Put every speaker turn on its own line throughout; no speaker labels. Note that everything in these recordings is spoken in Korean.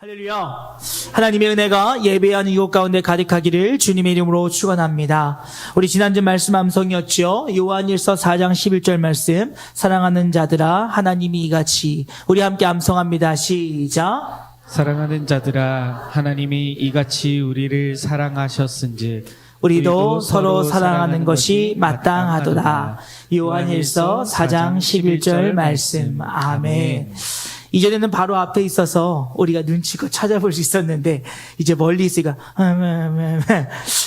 할렐루야. 하나님의 은혜가 예배하는 이곳 가운데 가득하기를 주님의 이름으로 축원합니다. 우리 지난주 말씀 암송이었죠. 요한일서 4장 11절 말씀, 사랑하는 자들아 하나님이 이같이, 우리 함께 암송합니다. 시작.
사랑하는 자들아 하나님이 이같이 우리를 사랑하셨은즉
우리도 서로 사랑하는 것이 마땅하도다. 요한일서 4장 11절 말씀. 아멘. 이전에는 바로 앞에 있어서 우리가 눈치껏 찾아볼 수 있었는데 이제 멀리 있으니까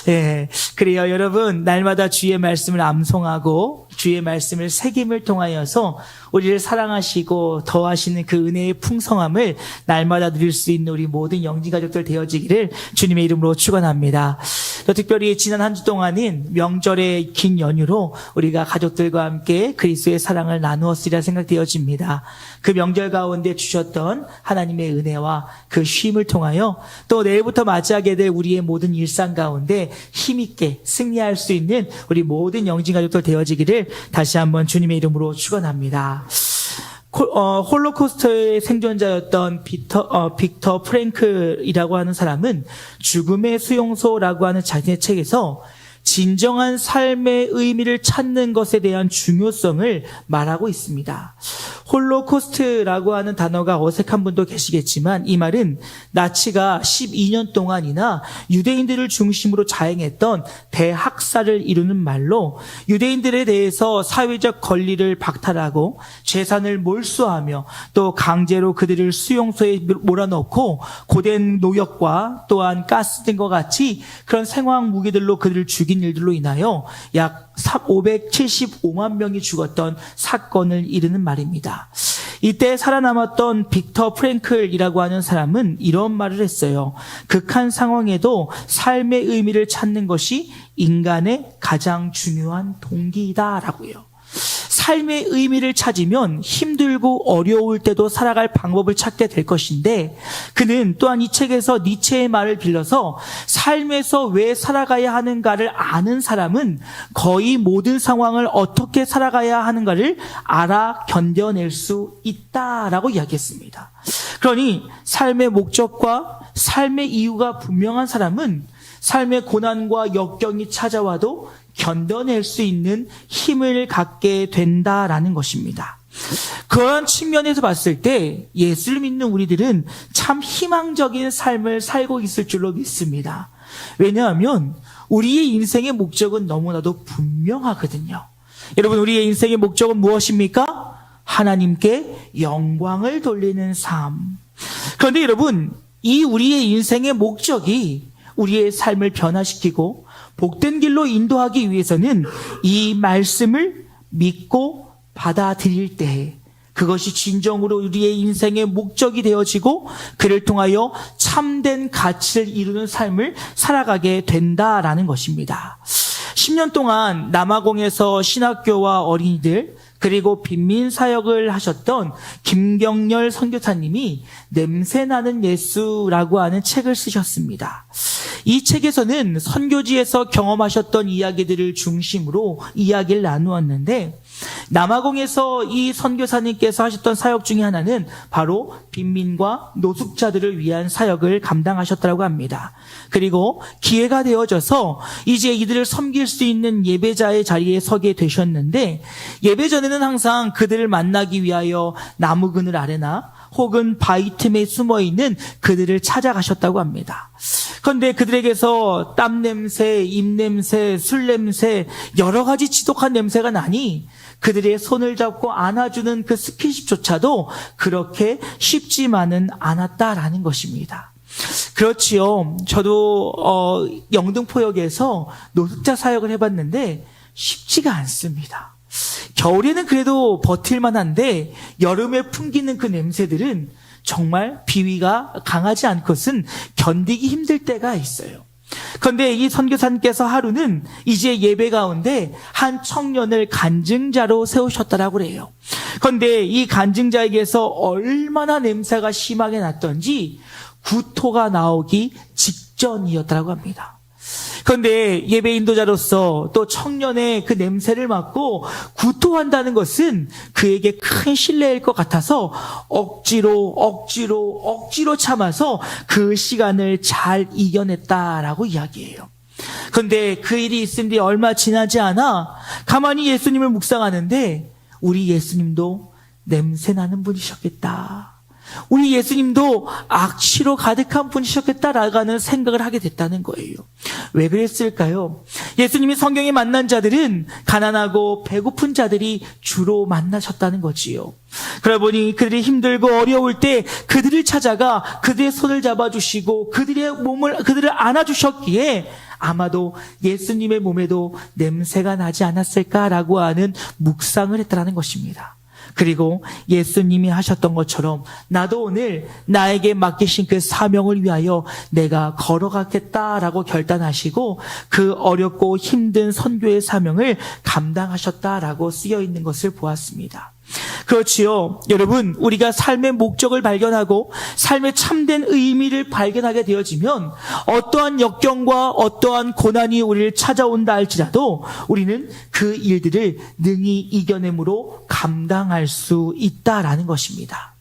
예, 그래요. 여러분, 날마다 주의 말씀을 암송하고 주의 말씀을 새김을 통하여서 우리를 사랑하시고 더하시는 그 은혜의 풍성함을 날마다 누릴 수 있는 우리 모든 영진 가족들 되어지기를 주님의 이름으로 축원합니다. 또 특별히 지난 한 주 동안인 명절의 긴 연휴로 우리가 가족들과 함께 그리스도의 사랑을 나누었으리라 생각되어집니다. 그 명절 가운데 주셨던 하나님의 은혜와 그 쉼을 통하여 또 내일부터 맞이하게 될 우리의 모든 일상 가운데 힘있게 승리할 수 있는 우리 모든 영진 가족들 되어지기를 다시 한번 주님의 이름으로 축원합니다. 홀로코스터의 생존자였던 빅터 프랭클이라고 하는 사람은 죽음의 수용소라고 하는 자신의 책에서 진정한 삶의 의미를 찾는 것에 대한 중요성을 말하고 있습니다. 홀로코스트라고 하는 단어가 어색한 분도 계시겠지만 이 말은 나치가 12년 동안이나 유대인들을 중심으로 자행했던 대학살을 이루는 말로 유대인들에 대해서 사회적 권리를 박탈하고 재산을 몰수하며 또 강제로 그들을 수용소에 몰아넣고 고된 노역과 또한 가스 등과 같이 그런 생화학 무기들로 그들을 죽인 일들로 인하여 약 575만 명이 죽었던 사건을 이르는 말입니다. 이때 살아남았던 빅터 프랭클이라고 하는 사람은 이런 말을 했어요. 극한 상황에도 삶의 의미를 찾는 것이 인간의 가장 중요한 동기이다라고요. 삶의 의미를 찾으면 힘들고 어려울 때도 살아갈 방법을 찾게 될 것인데, 그는 또한 이 책에서 니체의 말을 빌려서 삶에서 왜 살아가야 하는가를 아는 사람은 거의 모든 상황을 어떻게 살아가야 하는가를 알아 견뎌낼 수 있다라고 이야기했습니다. 그러니 삶의 목적과 삶의 이유가 분명한 사람은 삶의 고난과 역경이 찾아와도 견뎌낼 수 있는 힘을 갖게 된다라는 것입니다. 그런 측면에서 봤을 때 예수를 믿는 우리들은 참 희망적인 삶을 살고 있을 줄로 믿습니다. 왜냐하면 우리의 인생의 목적은 너무나도 분명하거든요. 여러분, 우리의 인생의 목적은 무엇입니까? 하나님께 영광을 돌리는 삶. 그런데 여러분, 이 우리의 인생의 목적이 우리의 삶을 변화시키고 복된 길로 인도하기 위해서는 이 말씀을 믿고 받아들일 때 그것이 진정으로 우리의 인생의 목적이 되어지고 그를 통하여 참된 가치를 이루는 삶을 살아가게 된다라는 것입니다. 10년 동안 남아공에서 신학교와 어린이들 그리고 빈민 사역을 하셨던 김경렬 선교사님이 냄새나는 예수라고 하는 책을 쓰셨습니다. 이 책에서는 선교지에서 경험하셨던 이야기들을 중심으로 이야기를 나누었는데, 남아공에서 이 선교사님께서 하셨던 사역 중에 하나는 바로 빈민과 노숙자들을 위한 사역을 감당하셨다고 합니다. 그리고 기회가 되어져서 이제 이들을 섬길 수 있는 예배자의 자리에 서게 되셨는데, 예배 전에는 항상 그들을 만나기 위하여 나무 그늘 아래나 혹은 바위 틈에 숨어있는 그들을 찾아가셨다고 합니다. 그런데 그들에게서 땀 냄새, 입 냄새, 술 냄새, 여러 가지 지독한 냄새가 나니 그들의 손을 잡고 안아주는 그 스킨십조차도 그렇게 쉽지만은 않았다라는 것입니다. 그렇지요. 저도 영등포역에서 노숙자 사역을 해봤는데 쉽지가 않습니다. 겨울에는 그래도 버틸만 한데 여름에 풍기는 그 냄새들은 정말 비위가 강하지 않고선 견디기 힘들 때가 있어요. 그런데 이 선교사님께서 하루는 이제 예배 가운데 한 청년을 간증자로 세우셨다라고 그래요. 그런데 이 간증자에게서 얼마나 냄새가 심하게 났던지 구토가 나오기 직전이었다고 합니다. 그런데 예배 인도자로서 또 청년의 그 냄새를 맡고 구토한다는 것은 그에게 큰 신뢰일 것 같아서 억지로 참아서 그 시간을 잘 이겨냈다라고 이야기해요. 그런데 그 일이 있은 뒤 얼마 지나지 않아 가만히 예수님을 묵상하는데 우리 예수님도 냄새나는 분이셨겠다. 우리 예수님도 악취로 가득한 분이셨겠다라고 하는 생각을 하게 됐다는 거예요. 왜 그랬을까요? 예수님이 성경에 만난 자들은 가난하고 배고픈 자들이 주로 만나셨다는 거지요. 그러다 보니 그들이 힘들고 어려울 때 그들을 찾아가 그들의 손을 잡아주시고 그들을 안아주셨기에 아마도 예수님의 몸에도 냄새가 나지 않았을까라고 하는 묵상을 했다는 것입니다. 그리고 예수님이 하셨던 것처럼 나도 오늘 나에게 맡기신 그 사명을 위하여 내가 걸어가겠다라고 결단하시고 그 어렵고 힘든 선교의 사명을 감당하셨다라고 쓰여 있는 것을 보았습니다. 그렇지요. 여러분, 우리가 삶의 목적을 발견하고 삶의 참된 의미를 발견하게 되어지면 어떠한 역경과 어떠한 고난이 우리를 찾아온다 할지라도 우리는 그 일들을 능히 이겨내므로 감당할 수 있다라는 것입니다.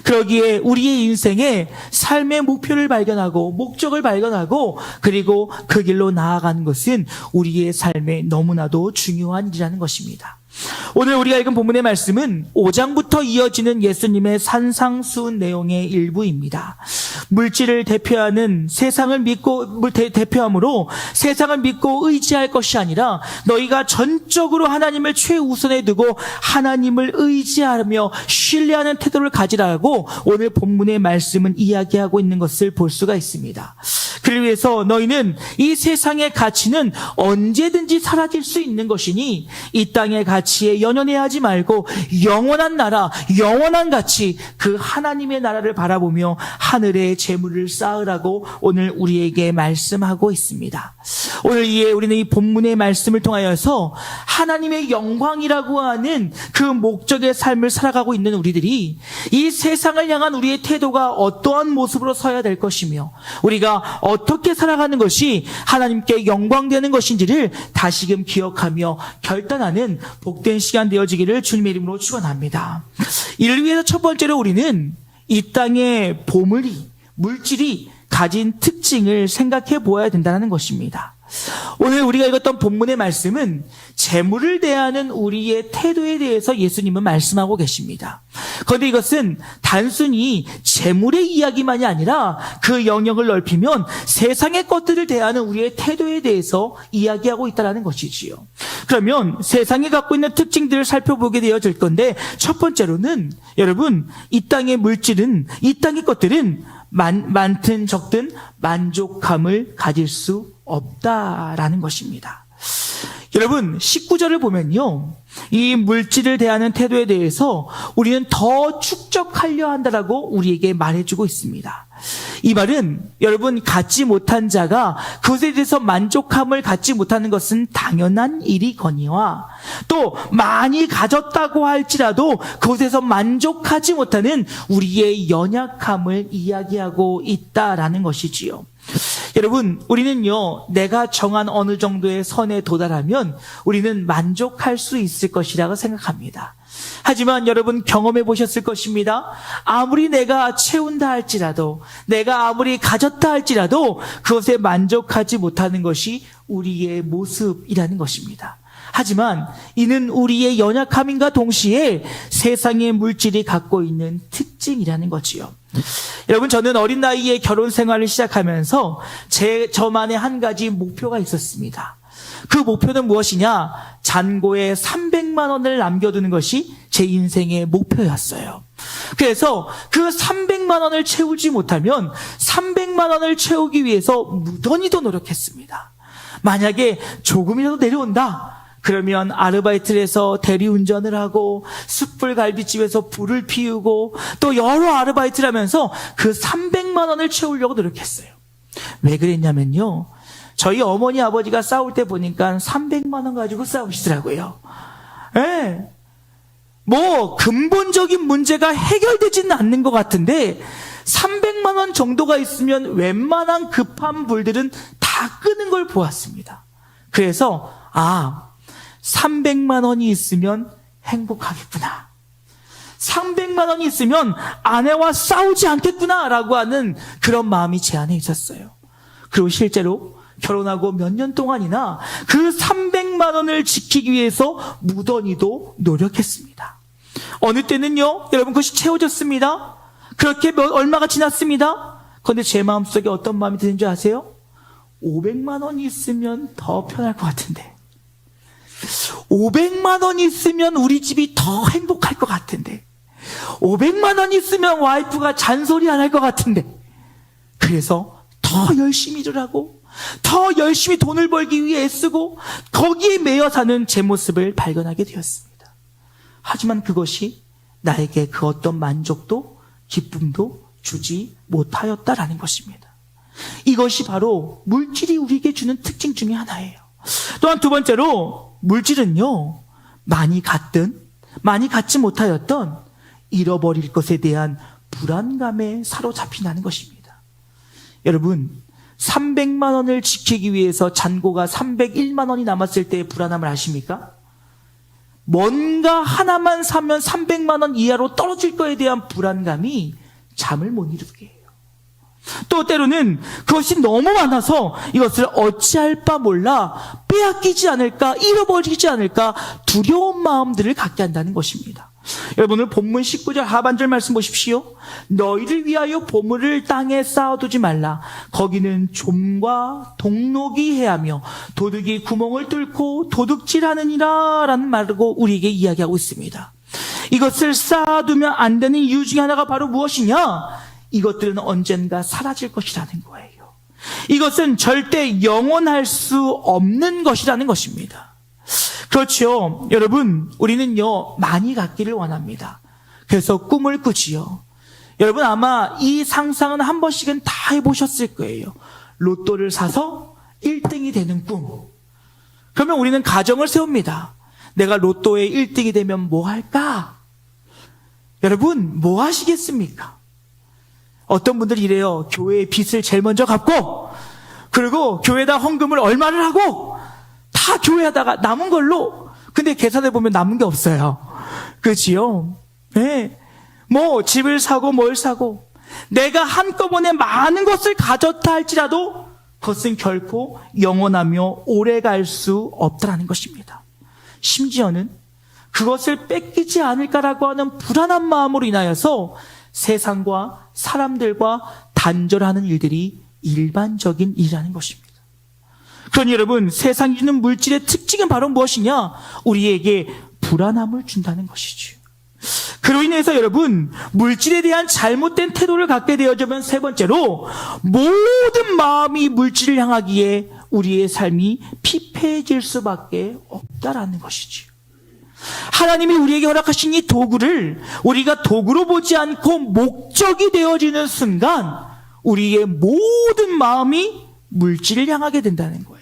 그러기에 우리의 인생에 삶의 목표를 발견하고 목적을 발견하고 그리고 그 길로 나아가는 것은 우리의 삶에 너무나도 중요한 일이라는 것입니다. 오늘 우리가 읽은 본문의 말씀은 5장부터 이어지는 예수님의 산상수훈 내용의 일부입니다. 물질을 대표하는 세상을 믿고 대표함으로 세상을 믿고 의지할 것이 아니라 너희가 전적으로 하나님을 최우선에 두고 하나님을 의지하며 신뢰하는 태도를 가지라고 오늘 본문의 말씀은 이야기하고 있는 것을 볼 수가 있습니다. 그를 위해서 너희는 이 세상의 가치는 언제든지 사라질 수 있는 것이니 이 땅의 가치에 연연해야 하지 말고 영원한 나라, 영원한 가치, 그 하나님의 나라를 바라보며 하늘의 재물을 쌓으라고 오늘 우리에게 말씀하고 있습니다. 오늘 이에 우리는 이 본문의 말씀을 통하여서 하나님의 영광이라고 하는 그 목적의 삶을 살아가고 있는 우리들이 이 세상을 향한 우리의 태도가 어떠한 모습으로 서야 될 것이며 우리가 어떻게 살아가는 것이 하나님께 영광되는 것인지를 다시금 기억하며 결단하는 복된 시간 되어지기를 주님의 이름으로 축원합니다. 이를 위해서 첫 번째로 우리는 이 땅의 보물이, 물질이 가진 특징을 생각해 보아야 된다는 것입니다. 오늘 우리가 읽었던 본문의 말씀은 재물을 대하는 우리의 태도에 대해서 예수님은 말씀하고 계십니다. 그런데 이것은 단순히 재물의 이야기만이 아니라 그 영역을 넓히면 세상의 것들을 대하는 우리의 태도에 대해서 이야기하고 있다는 것이지요. 그러면 세상이 갖고 있는 특징들을 살펴보게 되어질 건데 첫 번째로는 여러분, 이 땅의 물질은, 이 땅의 것들은 많든 적든 만족감을 가질 수 없다라는 것입니다. 여러분, 19절을 보면요, 이 물질을 대하는 태도에 대해서 우리는 더 축적하려 한다라고 우리에게 말해주고 있습니다. 이 말은 여러분, 갖지 못한 자가 그것에 대해서 만족함을 갖지 못하는 것은 당연한 일이거니와 또 많이 가졌다고 할지라도 그것에서 만족하지 못하는 우리의 연약함을 이야기하고 있다라는 것이지요. 여러분, 우리는요, 내가 정한 어느 정도의 선에 도달하면 우리는 만족할 수 있을 것이라고 생각합니다. 하지만 여러분, 경험해 보셨을 것입니다. 아무리 내가 채운다 할지라도, 내가 아무리 가졌다 할지라도 그것에 만족하지 못하는 것이 우리의 모습이라는 것입니다. 하지만 이는 우리의 연약함인가 동시에 세상의 물질이 갖고 있는 특징이라는 거지요. 여러분, 저는 어린 나이에 결혼 생활을 시작하면서 저만의 한 가지 목표가 있었습니다. 그 목표는 무엇이냐? 잔고에 300만 원을 남겨두는 것이 제 인생의 목표였어요. 그래서 그 300만 원을 채우지 못하면 300만 원을 채우기 위해서 무던히도 노력했습니다. 만약에 조금이라도 내려온다, 그러면 아르바이트를 해서 대리운전을 하고 숯불갈비집에서 불을 피우고 또 여러 아르바이트를 하면서 그 300만 원을 채우려고 노력했어요. 왜 그랬냐면요, 저희 어머니 아버지가 싸울 때 보니까 300만 원 가지고 싸우시더라고요. 예. 뭐 근본적인 문제가 해결되지는 않는 것 같은데 300만 원 정도가 있으면 웬만한 급한 불들은 다 다 끄는 걸 보았습니다. 그래서 300만 원이 있으면 행복하겠구나. 300만 원이 있으면 아내와 싸우지 않겠구나라고 하는 그런 마음이 제 안에 있었어요. 그리고 실제로 결혼하고 몇 년 동안이나 그 300만 원을 지키기 위해서 무던히도 노력했습니다. 어느 때는요, 여러분 그것이 채워졌습니다. 그렇게 얼마가 지났습니다. 그런데 제 마음속에 어떤 마음이 드는지 아세요? 500만 원이 있으면 더 편할 것 같은데, 500만 원이 있으면 우리 집이 더 행복할 것 같은데, 500만 원이 있으면 와이프가 잔소리 안 할 것 같은데, 그래서 더 열심히 일하고 더 열심히 돈을 벌기 위해 애쓰고 거기에 매여 사는 제 모습을 발견하게 되었습니다. 하지만 그것이 나에게 그 어떤 만족도 기쁨도 주지 못하였다라는 것입니다. 이것이 바로 물질이 우리에게 주는 특징 중에 하나예요. 또한 두 번째로, 물질은요, 많이 갖든 많이 갖지 못하였던 잃어버릴 것에 대한 불안감에 사로잡힌다는 것입니다. 여러분, 300만 원을 지키기 위해서 잔고가 301만 원이 남았을 때의 불안함을 아십니까? 뭔가 하나만 사면 300만 원 이하로 떨어질 거에 대한 불안감이 잠을 못 이루게 해요. 또 때로는 그것이 너무 많아서 이것을 어찌할 바 몰라 빼앗기지 않을까, 잃어버리지 않을까 두려운 마음들을 갖게 한다는 것입니다. 여러분, 오늘 본문 19절 하반절 말씀 보십시오. 너희를 위하여 보물을 땅에 쌓아두지 말라. 거기는 좀과 동록이 해하며 도둑이 구멍을 뚫고 도둑질하느니라 라는 말고 우리에게 이야기하고 있습니다. 이것을 쌓아두면 안 되는 이유 중에 하나가 바로 무엇이냐? 이것들은 언젠가 사라질 것이라는 거예요. 이것은 절대 영원할 수 없는 것이라는 것입니다. 그렇죠. 여러분, 우리는요, 많이 갖기를 원합니다. 그래서 꿈을 꾸지요. 여러분, 아마 이 상상은 한 번씩은 다 해보셨을 거예요. 로또를 사서 1등이 되는 꿈. 그러면 우리는 가정을 세웁니다. 내가 로또에 1등이 되면 뭐 할까? 여러분, 뭐 하시겠습니까? 어떤 분들이 이래요. 교회의 빚을 제일 먼저 갚고, 그리고 교회에다 헌금을 얼마를 하고, 다 교회하다가 남은 걸로, 근데 계산해 보면 남은 게 없어요. 그렇지요? 네. 뭐 집을 사고 뭘 사고, 내가 한꺼번에 많은 것을 가졌다 할지라도 그것은 결코 영원하며 오래 갈 수 없다라는 것입니다. 심지어는 그것을 뺏기지 않을까라고 하는 불안한 마음으로 인하여서 세상과 사람들과 단절하는 일들이 일반적인 일이라는 것입니다. 그러니 여러분, 세상이 주는 물질의 특징은 바로 무엇이냐? 우리에게 불안함을 준다는 것이죠. 그로 인해서 여러분, 물질에 대한 잘못된 태도를 갖게 되어지면 세 번째로, 모든 마음이 물질을 향하기에 우리의 삶이 피폐해질 수밖에 없다라는 것이죠. 하나님이 우리에게 허락하신 이 도구를 우리가 도구로 보지 않고 목적이 되어지는 순간 우리의 모든 마음이 물질을 향하게 된다는 거예요.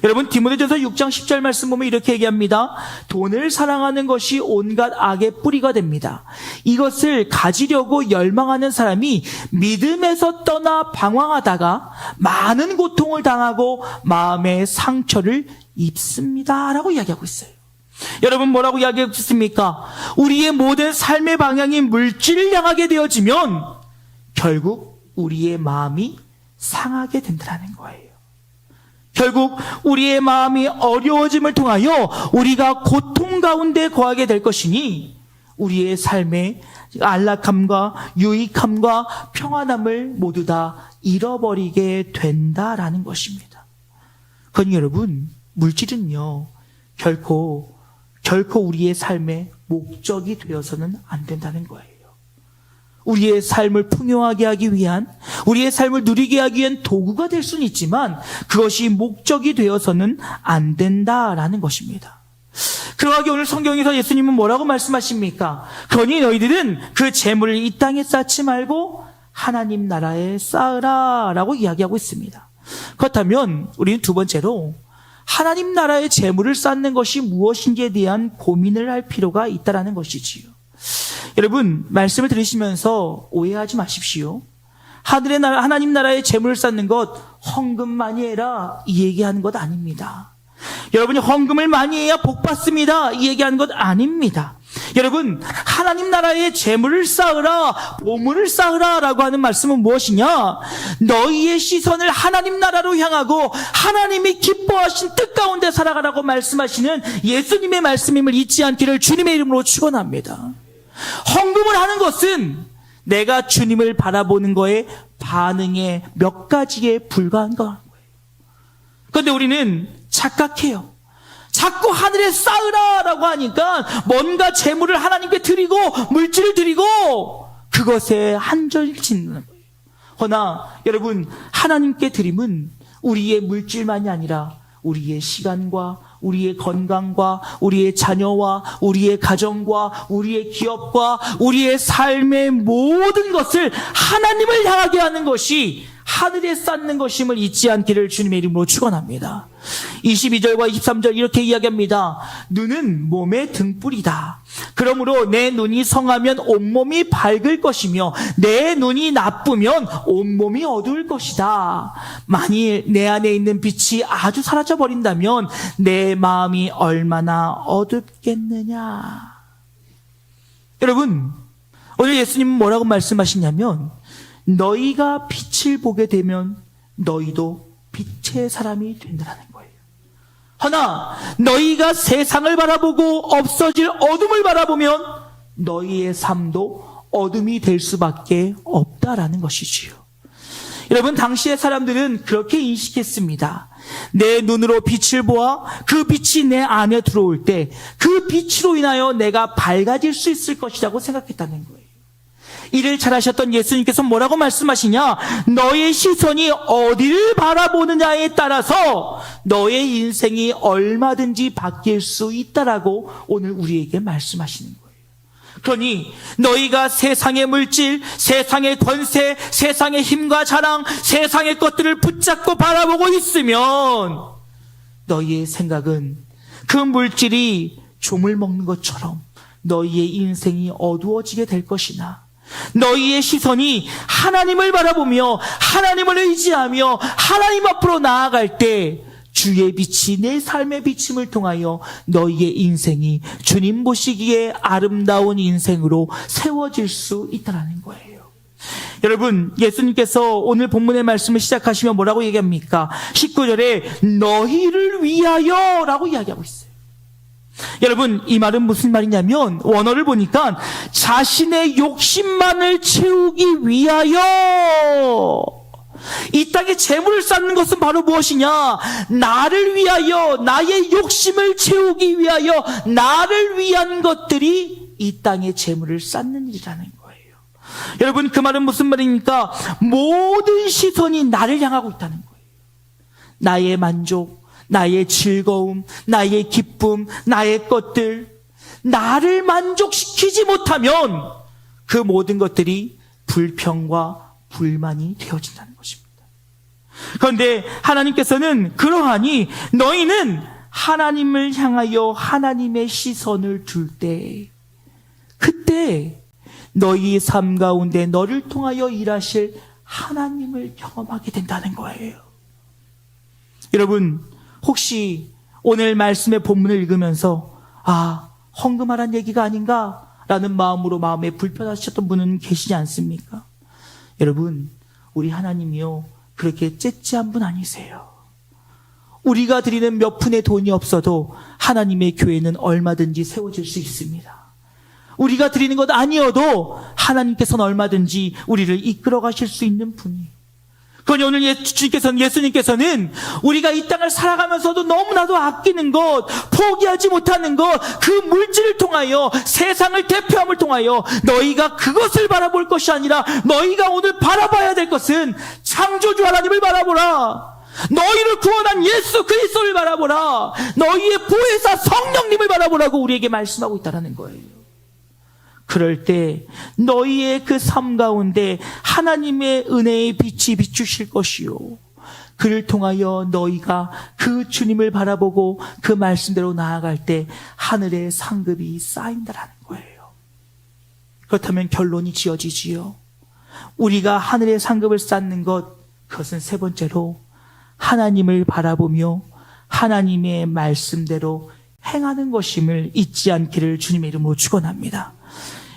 여러분, 디모데전서 6장 10절 말씀 보면 이렇게 얘기합니다. 돈을 사랑하는 것이 온갖 악의 뿌리가 됩니다. 이것을 가지려고 열망하는 사람이 믿음에서 떠나 방황하다가 많은 고통을 당하고 마음의 상처를 입습니다 라고 이야기하고 있어요. 여러분, 뭐라고 이야기하고 있습니까? 우리의 모든 삶의 방향이 물질을 향하게 되어지면 결국 우리의 마음이 상하게 된다는 거예요. 결국 우리의 마음이 어려워짐을 통하여 우리가 고통 가운데 거하게 될 것이니 우리의 삶의 안락함과 유익함과 평안함을 모두 다 잃어버리게 된다라는 것입니다. 그러니 여러분, 물질은요, 결코 우리의 삶의 목적이 되어서는 안 된다는 거예요. 우리의 삶을 풍요하게 하기 위한, 우리의 삶을 누리게 하기 위한 도구가 될 수는 있지만 그것이 목적이 되어서는 안 된다라는 것입니다. 그러하기 오늘 성경에서 예수님은 뭐라고 말씀하십니까? 그러니 너희들은 그 재물을 이 땅에 쌓지 말고 하나님 나라에 쌓으라 라고 이야기하고 있습니다. 그렇다면 우리는 두 번째로 하나님 나라의 재물을 쌓는 것이 무엇인지에 대한 고민을 할 필요가 있다는 것이지요. 여러분, 말씀을 들으시면서 오해하지 마십시오. 하늘의 나라, 하나님 나라의 재물을 쌓는 것 헌금 많이 해라 이 얘기하는 것 아닙니다. 여러분이 헌금을 많이 해야 복 받습니다 이 얘기하는 것 아닙니다. 여러분, 하나님 나라의 재물을 쌓으라, 보물을 쌓으라 라고 하는 말씀은 무엇이냐? 너희의 시선을 하나님 나라로 향하고 하나님이 기뻐하신 뜻 가운데 살아가라고 말씀하시는 예수님의 말씀임을 잊지 않기를 주님의 이름으로 축원합니다. 헌금을 하는 것은 내가 주님을 바라보는 거에 반응의 몇 가지에 불과한 거예요. 그런데 우리는 착각해요. 자꾸 하늘에 쌓으라라고 하니까 뭔가 재물을 하나님께 드리고 물질을 드리고 그것에 한절 짓는 거예요. 허나 여러분, 하나님께 드림은 우리의 물질만이 아니라 우리의 시간과 우리의 건강과 우리의 자녀와 우리의 가정과 우리의 기업과 우리의 삶의 모든 것을 하나님을 향하게 하는 것이 하늘에 쌓는 것임을 잊지 않기를 주님의 이름으로 축원합니다. 22절과 23절 이렇게 이야기합니다. 눈은 몸의 등불이다. 그러므로 내 눈이 성하면 온몸이 밝을 것이며 내 눈이 나쁘면 온몸이 어두울 것이다. 만일 내 안에 있는 빛이 아주 사라져버린다면 내 마음이 얼마나 어둡겠느냐. 여러분, 오늘 예수님은 뭐라고 말씀하시냐면 너희가 빛을 보게 되면 너희도 빛의 사람이 된다는 거예요. 허나 너희가 세상을 바라보고 없어질 어둠을 바라보면 너희의 삶도 어둠이 될 수밖에 없다라는 것이지요. 여러분, 당시의 사람들은 그렇게 인식했습니다. 내 눈으로 빛을 보아 그 빛이 내 안에 들어올 때 그 빛으로 인하여 내가 밝아질 수 있을 것이라고 생각했다는 거예요. 이를 잘하셨던 예수님께서 뭐라고 말씀하시냐? 너의 시선이 어디를 바라보느냐에 따라서 너의 인생이 얼마든지 바뀔 수 있다라고 오늘 우리에게 말씀하시는 거예요. 그러니 너희가 세상의 물질, 세상의 권세, 세상의 힘과 자랑, 세상의 것들을 붙잡고 바라보고 있으면 너희의 생각은 그 물질이 조물 먹는 것처럼 너희의 인생이 어두워지게 될 것이나 너희의 시선이 하나님을 바라보며 하나님을 의지하며 하나님 앞으로 나아갈 때 주의 빛이 내 삶의 비침을 통하여 너희의 인생이 주님 보시기에 아름다운 인생으로 세워질 수 있다는 거예요. 여러분, 예수님께서 오늘 본문의 말씀을 시작하시면 뭐라고 얘기합니까? 19절에 너희를 위하여 라고 이야기하고 있어요. 여러분, 이 말은 무슨 말이냐면 원어를 보니까 자신의 욕심만을 채우기 위하여, 이 땅에 재물을 쌓는 것은 바로 무엇이냐? 나를 위하여, 나의 욕심을 채우기 위하여 나를 위한 것들이 이 땅에 재물을 쌓는 일이라는 거예요. 여러분, 그 말은 무슨 말입니까? 모든 시선이 나를 향하고 있다는 거예요. 나의 만족, 나의 즐거움, 나의 기쁨, 나의 것들, 나를 만족시키지 못하면 그 모든 것들이 불평과 불만이 되어진다는 것입니다. 그런데 하나님께서는 그러하니 너희는 하나님을 향하여 하나님의 시선을 둘 때, 그때 너희 삶 가운데 너를 통하여 일하실 하나님을 경험하게 된다는 거예요. 여러분, 혹시 오늘 말씀의 본문을 읽으면서 헌금하란 얘기가 아닌가라는 마음으로 마음에 불편하셨던 분은 계시지 않습니까? 여러분, 우리 하나님이요 그렇게 째째한 분 아니세요. 우리가 드리는 몇 푼의 돈이 없어도 하나님의 교회는 얼마든지 세워질 수 있습니다. 우리가 드리는 것 아니어도 하나님께서는 얼마든지 우리를 이끌어 가실 수 있는 분이. 그러니 오늘 예수님께서는 우리가 이 땅을 살아가면서도 너무나도 아끼는 것, 포기하지 못하는 것, 그 물질을 통하여, 세상을 대표함을 통하여 너희가 그것을 바라볼 것이 아니라 너희가 오늘 바라봐야 될 것은 창조주 하나님을 바라보라. 너희를 구원한 예수 그리스도를 바라보라. 너희의 보혜사 성령님을 바라보라고 우리에게 말씀하고 있다는 거예요. 그럴 때 너희의 그 삶 가운데 하나님의 은혜의 빛이 비추실 것이요, 그를 통하여 너희가 그 주님을 바라보고 그 말씀대로 나아갈 때 하늘의 상급이 쌓인다라는 거예요. 그렇다면 결론이 지어지지요. 우리가 하늘의 상급을 쌓는 것, 그것은 세 번째로 하나님을 바라보며 하나님의 말씀대로 행하는 것임을 잊지 않기를 주님의 이름으로 축원합니다.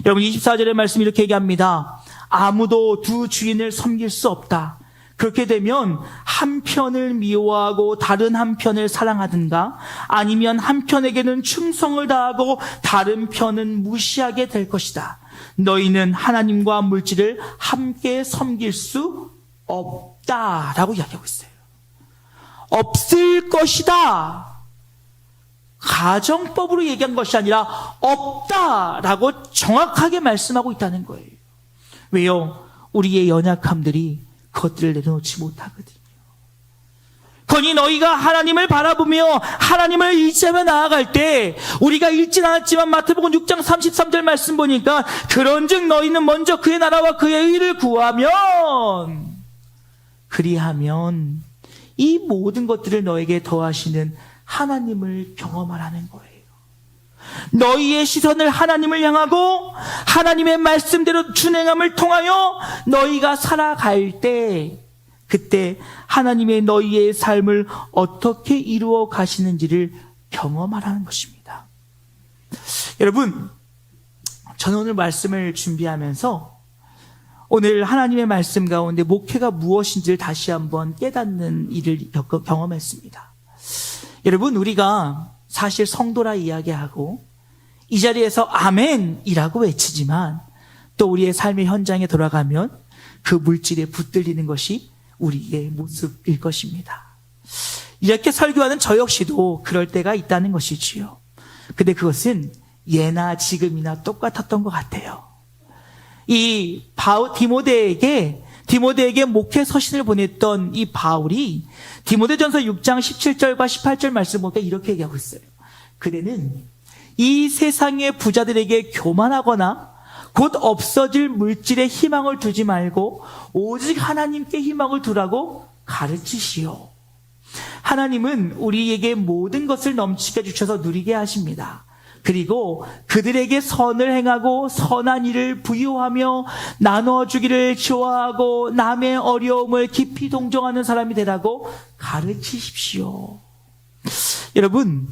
여러분 24절의 말씀 이렇게 얘기합니다. 아무도 두 주인을 섬길 수 없다. 그렇게 되면 한 편을 미워하고 다른 한 편을 사랑하든가 아니면 한 편에게는 충성을 다하고 다른 편은 무시하게 될 것이다. 너희는 하나님과 물질을 함께 섬길 수 없다라고 이야기하고 있어요. 없을 것이다. 가정법으로 얘기한 것이 아니라 없다라고 정확하게 말씀하고 있다는 거예요. 왜요? 우리의 연약함들이 그것들을 내려놓지 못하거든요. 그러니 너희가 하나님을 바라보며 하나님을 의지하며 나아갈 때 우리가 읽진 않았지만 마태복음 6장 33절 말씀 보니까 그런즉 너희는 먼저 그의 나라와 그의 의를 구하면 그리하면 이 모든 것들을 너에게 더하시는 하나님을 경험하라는 거예요. 너희의 시선을 하나님을 향하고 하나님의 말씀대로 준행함을 통하여 너희가 살아갈 때 그때 하나님의 너희의 삶을 어떻게 이루어 가시는지를 경험하라는 것입니다. 여러분, 저는 오늘 말씀을 준비하면서 오늘 하나님의 말씀 가운데 목회가 무엇인지를 다시 한번 깨닫는 일을 경험했습니다. 여러분, 우리가 사실 성도라 이야기하고 이 자리에서 아멘이라고 외치지만 또 우리의 삶의 현장에 돌아가면 그 물질에 붙들리는 것이 우리의 모습일 것입니다. 이렇게 설교하는 저 역시도 그럴 때가 있다는 것이지요. 근데 그것은 예나 지금이나 똑같았던 것 같아요. 이 디모데에게 목회 서신을 보냈던 이 바울이 디모데전서 6장 17절과 18절 말씀 보니까 이렇게 얘기하고 있어요. 그대는 이 세상의 부자들에게 교만하거나 곧 없어질 물질에 희망을 두지 말고 오직 하나님께 희망을 두라고 가르치시오. 하나님은 우리에게 모든 것을 넘치게 주셔서 누리게 하십니다. 그리고 그들에게 선을 행하고 선한 일을 부유하며 나눠주기를 좋아하고 남의 어려움을 깊이 동정하는 사람이 되라고 가르치십시오. 여러분,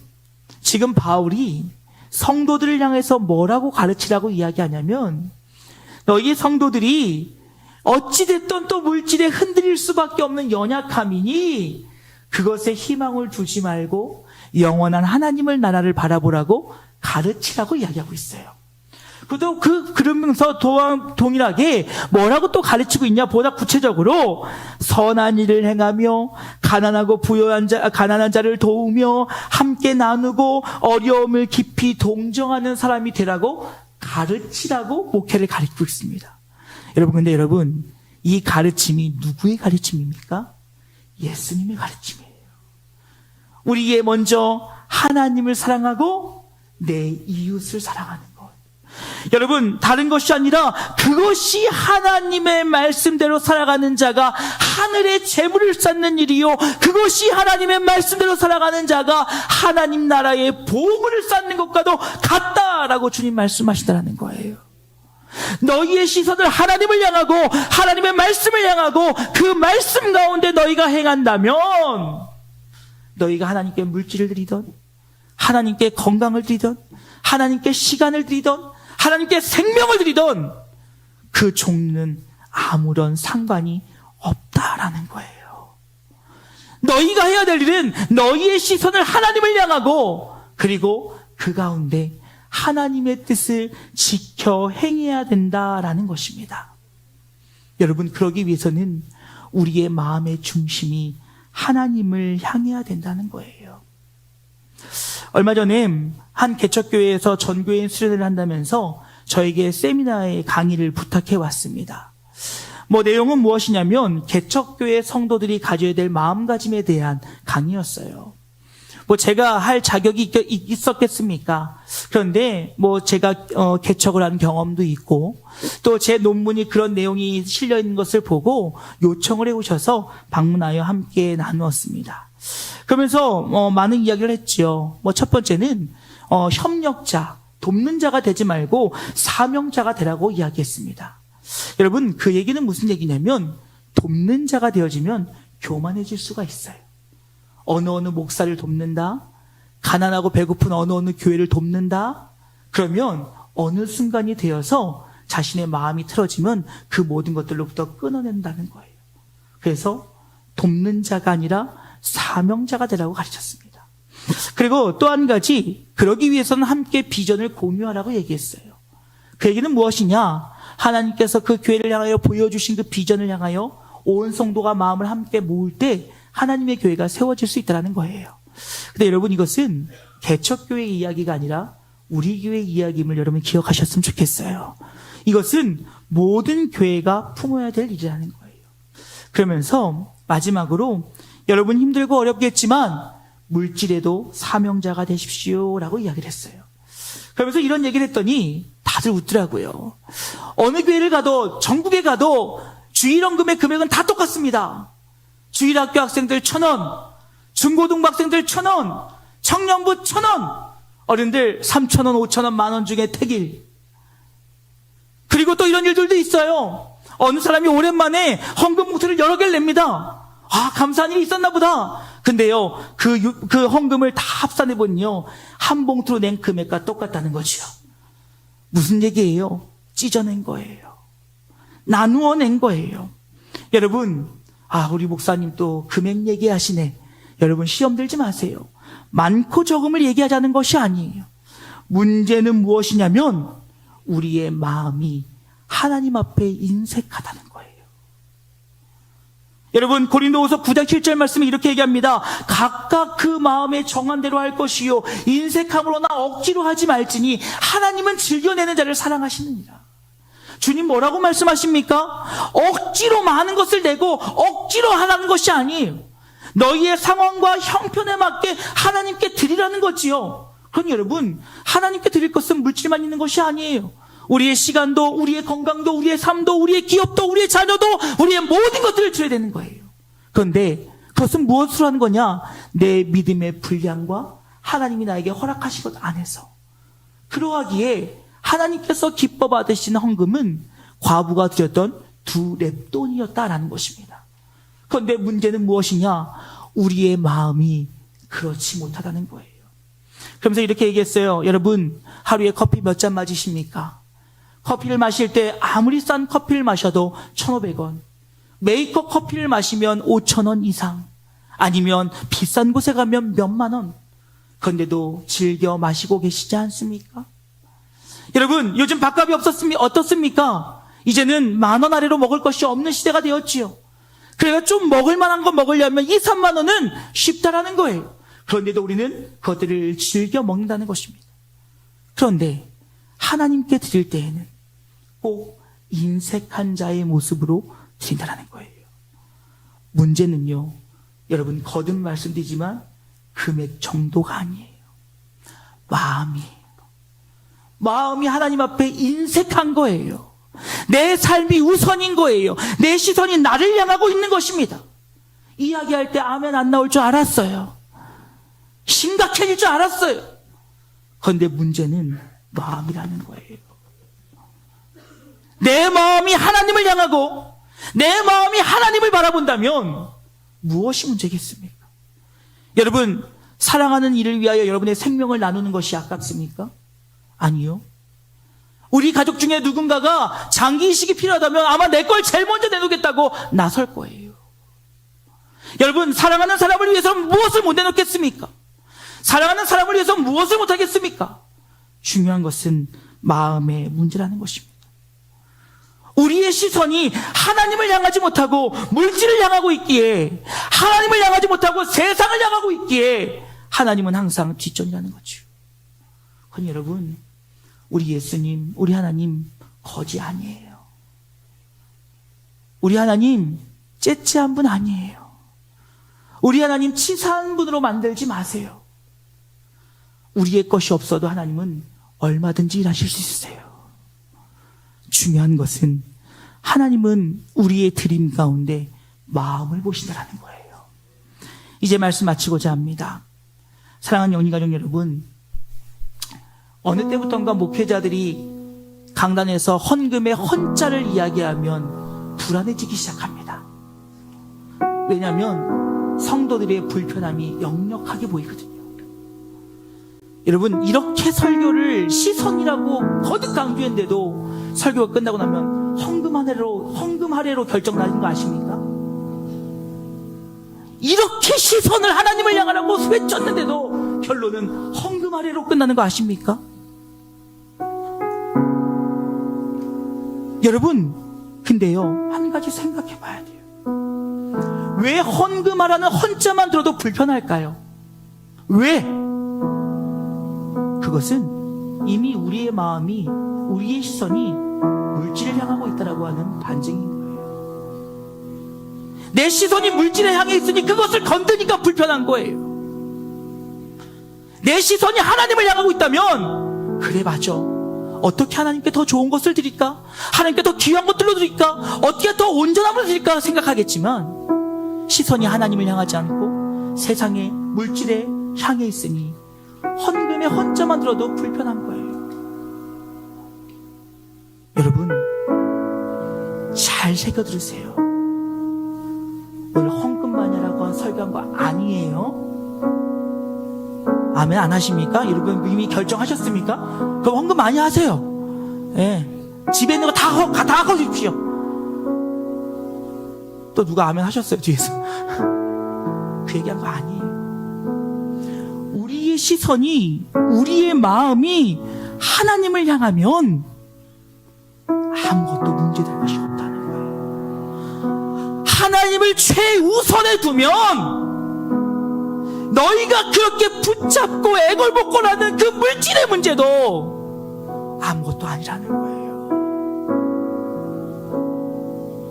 지금 바울이 성도들을 향해서 뭐라고 가르치라고 이야기하냐면 너희 성도들이 어찌됐든 또 물질에 흔들릴 수밖에 없는 연약함이니 그것에 희망을 두지 말고 영원한 하나님을 나라를 바라보라고 가르치라고 이야기하고 있어요. 그러면서 동일하게 뭐라고 또 가르치고 있냐 보다 구체적으로 선한 일을 행하며 가난한 자를 도우며 함께 나누고 어려움을 깊이 동정하는 사람이 되라고 가르치라고 목회를 가르치고 있습니다. 근데 여러분 이 가르침이 누구의 가르침입니까? 예수님의 가르침이에요. 우리의 먼저 하나님을 사랑하고 내 이웃을 사랑하는 것. 여러분, 다른 것이 아니라 그것이 하나님의 말씀대로 살아가는 자가 하늘의 재물을 쌓는 일이요, 그것이 하나님의 말씀대로 살아가는 자가 하나님 나라의 보물을 쌓는 것과도 같다라고 주님 말씀하시다라는 거예요. 너희의 시선을 하나님을 향하고 하나님의 말씀을 향하고 그 말씀 가운데 너희가 행한다면 너희가 하나님께 물질을 드리던 하나님께 건강을 드리던 하나님께 시간을 드리던 하나님께 생명을 드리던 그 종류는 아무런 상관이 없다라는 거예요. 너희가 해야 될 일은 너희의 시선을 하나님을 향하고 그리고 그 가운데 하나님의 뜻을 지켜 행해야 된다라는 것입니다. 여러분, 그러기 위해서는 우리의 마음의 중심이 하나님을 향해야 된다는 거예요. 얼마 전에 한 개척교회에서 전교인 수련회를 한다면서 저에게 세미나의 강의를 부탁해 왔습니다. 내용은 무엇이냐면 개척교회 성도들이 가져야 될 마음가짐에 대한 강의였어요. 제가 할 자격이 있었겠습니까? 그런데 제가 개척을 한 경험도 있고 또 제 논문이 그런 내용이 실려 있는 것을 보고 요청을 해오셔서 방문하여 함께 나누었습니다. 그러면서 많은 이야기를 했죠. 첫 번째는 협력자, 돕는 자가 되지 말고 사명자가 되라고 이야기했습니다. 여러분, 그 얘기는 무슨 얘기냐면 돕는 자가 되어지면 교만해질 수가 있어요. 어느 목사를 돕는다. 가난하고 배고픈 어느 교회를 돕는다. 그러면 어느 순간이 되어서 자신의 마음이 틀어지면 그 모든 것들로부터 끊어낸다는 거예요. 그래서 돕는 자가 아니라 사명자가 되라고 가르쳤습니다. 그리고 또 한 가지, 그러기 위해서는 함께 비전을 공유하라고 얘기했어요. 그 얘기는 무엇이냐? 하나님께서 그 교회를 향하여 보여주신 그 비전을 향하여 온 성도가 마음을 함께 모을 때 하나님의 교회가 세워질 수 있다는 거예요. 근데 여러분, 이것은 개척교회 이야기가 아니라 우리 교회 이야기임을 여러분 기억하셨으면 좋겠어요. 이것은 모든 교회가 품어야 될 일이라는 거예요. 그러면서 마지막으로 여러분 힘들고 어렵겠지만 물질에도 사명자가 되십시오라고 이야기를 했어요. 그러면서 이런 얘기를 했더니 다들 웃더라고요. 어느 교회를 가도, 전국에 가도 주일원금의 금액은 다 똑같습니다. 주일학교 학생들 1,000원, 중고등부 학생들 1,000원, 청년부 1,000원, 어른들 3,000원, 5,000원, 10,000원 중에 택일. 그리고 또 이런 일들도 있어요. 어느 사람이 오랜만에 헌금 봉투를 여러 개를 냅니다. 아, 감사한 일이 있었나 보다. 근데요, 그 헌금을 다 합산해보니요, 한 봉투로 낸 금액과 똑같다는 거죠. 무슨 얘기예요? 찢어낸 거예요. 나누어 낸 거예요. 여러분, 우리 목사님 또 금액 얘기하시네. 여러분, 시험 들지 마세요. 많고 적음을 얘기하자는 것이 아니에요. 문제는 무엇이냐면 우리의 마음이 하나님 앞에 인색하다는 거예요. 여러분, 고린도후서 9장 7절 말씀에 이렇게 얘기합니다. 각각 그 마음에 정한 대로 할 것이요 인색함으로나 억지로 하지 말지니 하나님은 즐겨내는 자를 사랑하시느니라. 주님 뭐라고 말씀하십니까? 억지로 많은 것을 내고 억지로 하라는 것이 아니에요. 너희의 상황과 형편에 맞게 하나님께 드리라는 거지요. 그럼 여러분, 하나님께 드릴 것은 물질만 있는 것이 아니에요. 우리의 시간도, 우리의 건강도, 우리의 삶도, 우리의 기업도, 우리의 자녀도, 우리의 모든 것들을 드려야 되는 거예요. 그런데 그것은 무엇으로 하는 거냐? 내 믿음의 분량과 하나님이 나에게 허락하신 것 안에서. 그러하기에 하나님께서 기뻐 받으시는 헌금은 과부가 드렸던 2렙돈이었다라는 것입니다. 그런데 문제는 무엇이냐? 우리의 마음이 그렇지 못하다는 거예요. 그러면서 이렇게 얘기했어요. 여러분, 하루에 커피 몇 잔 마시십니까? 커피를 마실 때 아무리 싼 커피를 마셔도 1,500원, 메이커 커피를 마시면 5,000원 이상, 아니면 비싼 곳에 가면 몇만 원. 그런데도 즐겨 마시고 계시지 않습니까? 여러분, 요즘 밥값이 어떻습니까? 이제는 10,000원 아래로 먹을 것이 없는 시대가 되었지요. 그래서 좀 먹을 만한 거 먹으려면 2, 3만 원은 쉽다라는 거예요. 그런데도 우리는 그것들을 즐겨 먹는다는 것입니다. 그런데 하나님께 드릴 때에는 꼭 인색한 자의 모습으로 드린다는 거예요. 문제는요, 여러분 거듭 말씀드리지만 금액 정도가 아니에요. 마음이 하나님 앞에 인색한 거예요. 내 삶이 우선인 거예요. 내 시선이 나를 향하고 있는 것입니다. 이야기할 때 아멘 안 나올 줄 알았어요. 심각해질 줄 알았어요. 그런데 문제는 마음이라는 거예요. 내 마음이 하나님을 향하고 내 마음이 하나님을 바라본다면 무엇이 문제겠습니까? 여러분, 사랑하는 이를 위하여 여러분의 생명을 나누는 것이 아깝습니까? 아니요. 우리 가족 중에 누군가가 장기 이식이 필요하다면 아마 내 걸 제일 먼저 내놓겠다고 나설 거예요. 여러분, 사랑하는 사람을 위해서 무엇을 못 내놓겠습니까? 사랑하는 사람을 위해서 무엇을 못하겠습니까? 중요한 것은 마음의 문제라는 것입니다. 우리의 시선이 하나님을 향하지 못하고 물질을 향하고 있기에, 하나님을 향하지 못하고 세상을 향하고 있기에 하나님은 항상 뒷전이라는 거죠. 그건 여러분, 우리 예수님, 우리 하나님 거지 아니에요. 우리 하나님 째째한 분 아니에요. 우리 하나님 치사한 분으로 만들지 마세요. 우리의 것이 없어도 하나님은 얼마든지 일하실 수 있어요. 중요한 것은 하나님은 우리의 드림 가운데 마음을 보신다는 거예요. 이제 말씀 마치고자 합니다. 사랑하는 영리가족 여러분, 어느 때부턴가 목회자들이 강단에서 헌금의 헌자를 이야기하면 불안해지기 시작합니다. 왜냐하면 성도들의 불편함이 역력하게 보이거든요. 여러분, 이렇게 설교를 시선이라고 거듭 강조했는데도 설교가 끝나고 나면 헌금하래로 결정 나는 거 아십니까? 이렇게 시선을 하나님을 향하라고 외쳤는데도 결론은 헌금하래로 끝나는 거 아십니까? 여러분, 근데요, 한 가지 생각해 봐야 돼요. 왜 헌금하라는 헌자만 들어도 불편할까요? 왜? 그것은 이미 우리의 마음이, 우리의 시선이 물질을 향하고 있다라고 하는 반증인 거예요. 내 시선이 물질에 향해 있으니 그것을 건드니까 불편한 거예요. 내 시선이 하나님을 향하고 있다면, 그래, 맞아. 어떻게 하나님께 더 좋은 것을 드릴까? 하나님께 더 귀한 것들로 드릴까? 어떻게 더 온전함을 드릴까? 생각하겠지만 시선이 하나님을 향하지 않고 세상의 물질에 향해 있으니 헌금의 헌자만 들어도 불편한 거예요. 여러분, 잘 새겨 들으세요. 오늘 헌금마냐라고 한 설교한 거 아니에요. 아멘 안 하십니까? 여러분 이미 결정하셨습니까? 그럼 헌금 많이 하세요. 예. 집에 있는 거 다 거주십시오. 또 누가 아멘 하셨어요, 뒤에서. 그 얘기한 거 아니에요. 우리의 시선이, 우리의 마음이 하나님을 향하면 아무것도 문제될 것이 없다는 거예요. 하나님을 최우선에 두면 너희가 그렇게 붙잡고 애걸복걸하는 그 물질의 문제도 아무것도 아니라는 거예요.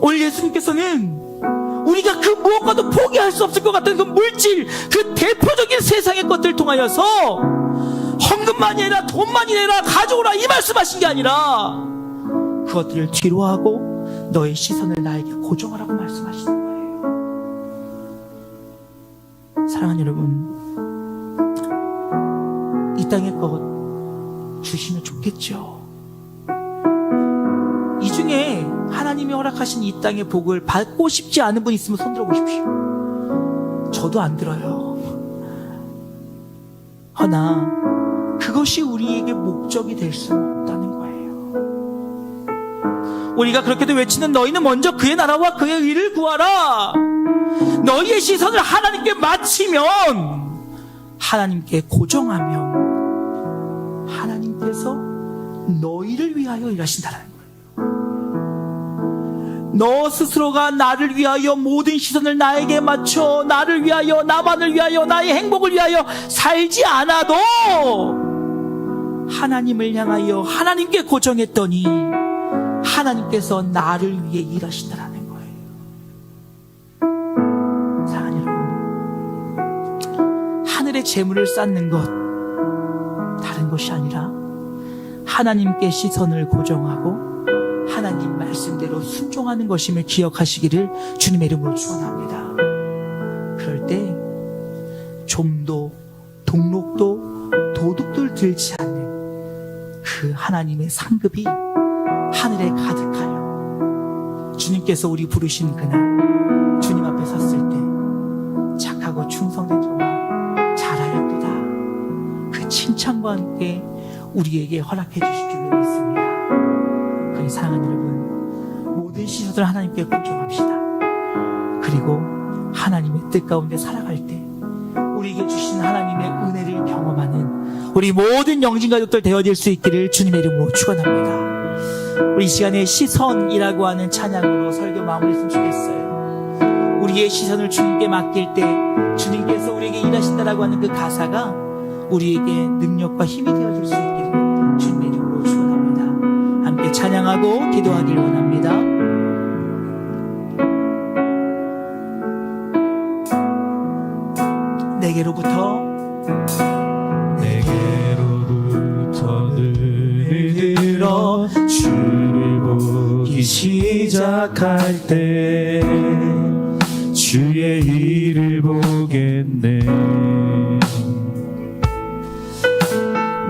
오늘 예수님께서는 우리가 그 무엇과도 포기할 수 없을 것 같은 그 물질, 그 대표적인 세상의 것들을 통하여서 헌금만이 아니라 돈만이 아니라 가져오라 이 말씀하신 게 아니라 그것들을 뒤로하고 너의 시선을 나에게 고정하라고 말씀하시는 거예요. 사랑하는 여러분, 이 땅의 것 주시면 좋겠죠. 이 중에 하나님이 허락하신 이 땅의 복을 받고 싶지 않은 분 있으면 손 들어보십시오. 저도 안 들어요. 허나 그것이 우리에게 목적이 될 수는 없다는 거예요. 우리가 그렇게도 외치는 너희는 먼저 그의 나라와 그의 의를 구하라. 너희의 시선을 하나님께 맞추면, 하나님께 고정하면 하나님께서 너희를 위하여 일하신다는 거예요. 너 스스로가 나를 위하여 모든 시선을 나에게 맞춰 나를 위하여, 나만을 위하여, 나의 행복을 위하여 살지 않아도 하나님을 향하여 하나님께 고정했더니 하나님께서 나를 위해 일하신다는 거예요. 하늘의 재물을 쌓는 것, 다른 것이 아니라 하나님께 시선을 고정하고 하나님 말씀대로 순종하는 것임을 기억하시기를 주님의 이름으로 축원합니다. 그럴 때 좀도 동록도 도둑들 들지 않는 그 하나님의 상급이 하늘에 가득하여 주님께서 우리 부르신 그날 주님 앞에 섰을 때 착하고 충성된 종아 잘하였도다, 그 칭찬과 함께 우리에게 허락해 주실 줄을 믿습니다. 그러니 사랑하는 여러분, 모든 시선을 하나님께 고정합시다. 그리고 하나님의 뜻 가운데 살아갈 때 우리에게 주신 하나님의 은혜를 경험하는 우리 모든 영진가족들 되어질 수 있기를 주님의 이름으로 축원합니다. 우리 이 시간에 시선이라고 하는 찬양으로 설교 마무리했으면 좋겠어요. 우리의 시선을 주님께 맡길 때 주님께서 우리에게 일하신다라고 하는 그 가사가 우리에게 능력과 힘이 되어질 수 있기를 주님의 이름으로 축원합니다. 함께 찬양하고 기도하길 원합니다. 내게로부터
눈을 들어 주를 보기 시작할 때 주의 일을 보겠네.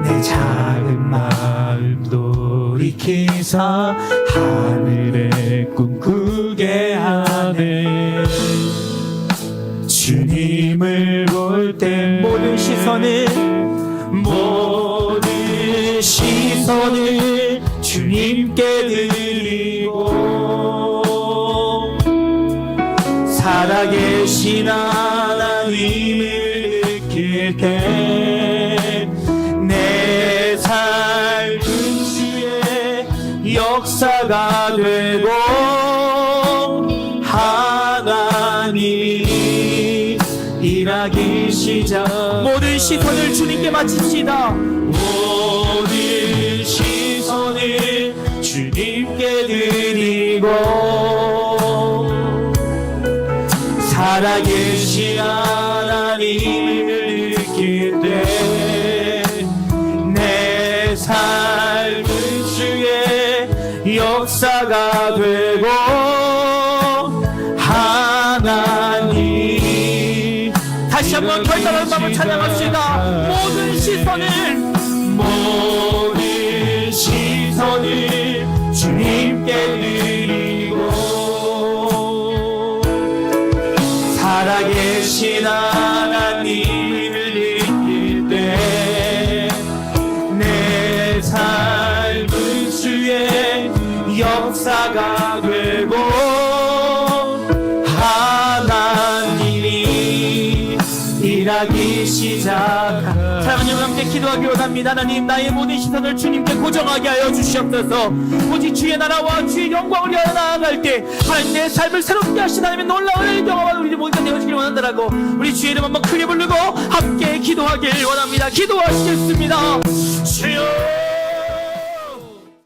내 작은 마음 돌이키사 하늘에 꿈꾸게 하네. 주님을 볼 때
모든 시선을
주님께 드리고 살아계신 하나님을 느낄 때 내 삶은 주의 역사가 되고 하나님이 일하기 시작.
모든 시선을 주님께 바칩시다.
모든 시선을 주님께 드리고 살아계신 하나님을 느낄 때 내 삶은 주의 역사가 되고 하나님.
다시 한번 결단한 마음을 찬양합시다.
모든 시선을 주님께 드리고 살아계신 하나님을 느낄 때 내 삶은 주의 역사가 되고 하나님이 일하기 시작한.
사랑하는 여러분, 함께 기도하기 원합니다. 하나님, 나의 모든 시선을 주님께 고정하게 하여 주시옵소서. 오직 주의 나라와 주의 영광을 위하여 나아갈 때 하나님 내 삶을 새롭게 하신 하나님의 놀라운 을 경험하는 우리 모두가 되어지길 원한다라고 우리 주의 이름 한번 크게 부르고 함께 기도하길 원합니다. 기도하시겠습니다. 주여